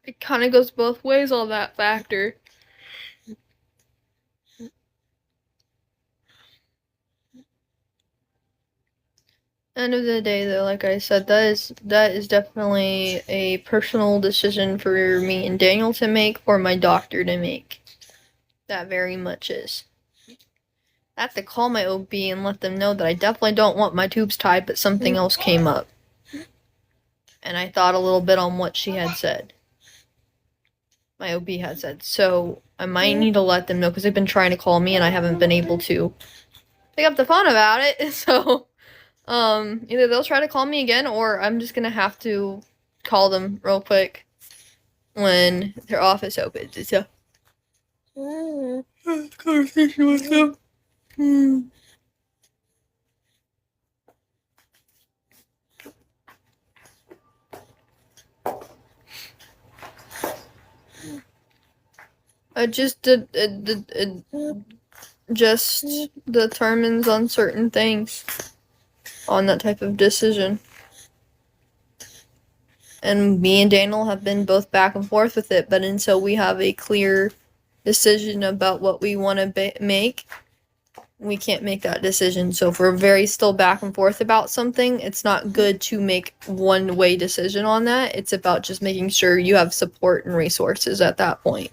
it kind of goes both ways on that factor. End of the day, though, like I said, that is definitely a personal decision for me and Daniel to make, or my doctor to make. That very much is. I have to call my OB and let them know that I definitely don't want my tubes tied, but something else came up. And I thought a little bit on what she had said. My OB had said. So I might need to let them know, because they've been trying to call me and I haven't been able to pick up the phone about it. So either they'll try to call me again, or I'm just gonna have to call them real quick when their office opens. So conversation with them. I just just determines on certain things on that type of decision. And me and Daniel have been both back and forth with it, but until we have a clear decision about what we want to make, we can't make that decision. So if we're very still back and forth about something, it's not good to make one way decision on that. It's about just making sure you have support and resources at that point,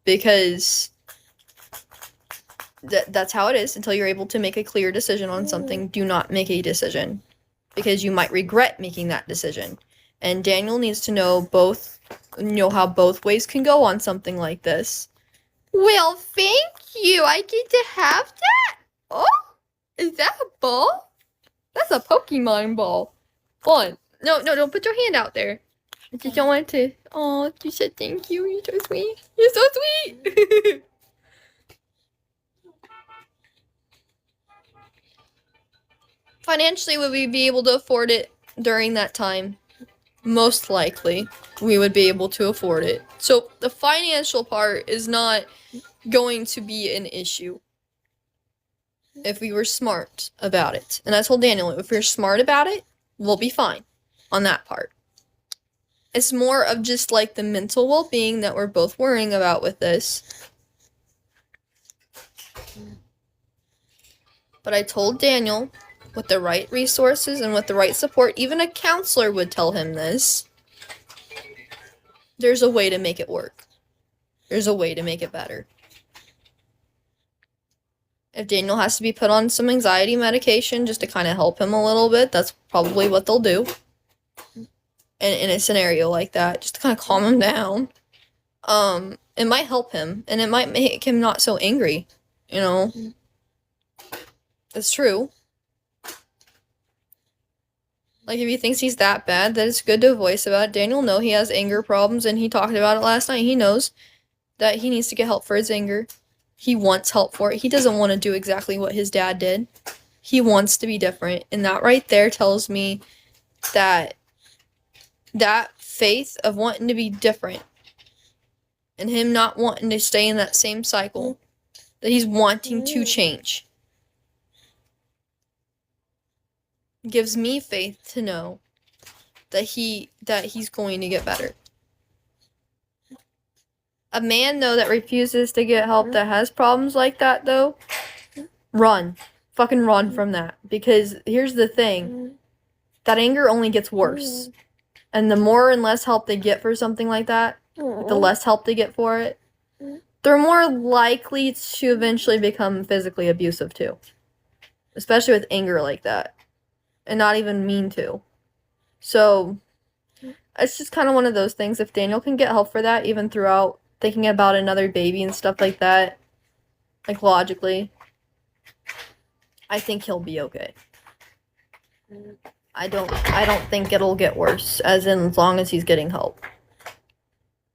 because that's how it is. Until you're able to make a clear decision on something, do not make a decision, because you might regret making that decision. And Daniel needs to know how both ways can go on something like this. Well, thank you. I get to have that? Oh, is that a ball? That's a Pokemon ball. Hold on. No, don't put your hand out there. I just don't want to. Oh, you said thank you. You're so sweet. You're so sweet. Financially, would we be able to afford it during that time? Most likely, we would be able to afford it. So the financial part is not going to be an issue if we were smart about it. And I told Daniel, if we're smart about it, we'll be fine on that part. It's more of just like the mental well-being that we're both worrying about with this. But I told Daniel, with the right resources and with the right support, even a counselor would tell him this, there's a way to make it work. There's a way to make it better. If Daniel has to be put on some anxiety medication just to kind of help him a little bit, that's probably what they'll do. And in a scenario like that, just to kind of calm him down. It might help him, and it might make him not so angry, you know? It's true. Like, if he thinks he's that bad, that it's good to voice about it. Daniel knows he has anger problems, and he talked about it last night. He knows that he needs to get help for his anger. He wants help for it. He doesn't want to do exactly what his dad did. He wants to be different. And that right there tells me that faith of wanting to be different and him not wanting to stay in that same cycle, that he's wanting to change, gives me faith to know that he's going to get better. A man, though, that refuses to get help, that has problems like that, though, run. Fucking run from that. Because here's the thing. That anger only gets worse. And the more and less help they get for something like that, the less help they get for it, they're more likely to eventually become physically abusive, too. Especially with anger like that. And not even mean to. So, it's just kind of one of those things. If Daniel can get help for that, even throughout thinking about another baby and stuff like that, like logically, I think he'll be okay. I don't think it'll get worse, as long as he's getting help.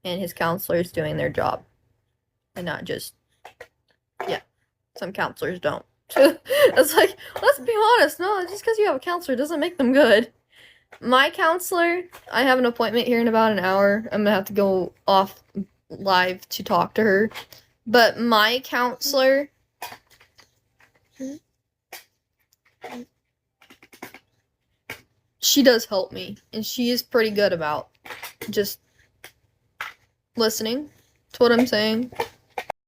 And his counselor's doing their job. And not just, yeah, some counselors don't. It's like, let's be honest, no, just because you have a counselor doesn't make them good. My counselor, I have an appointment here in about an hour. I'm gonna have to go off live to talk to her. But my counselor, she does help me. And she is pretty good about just listening to what I'm saying.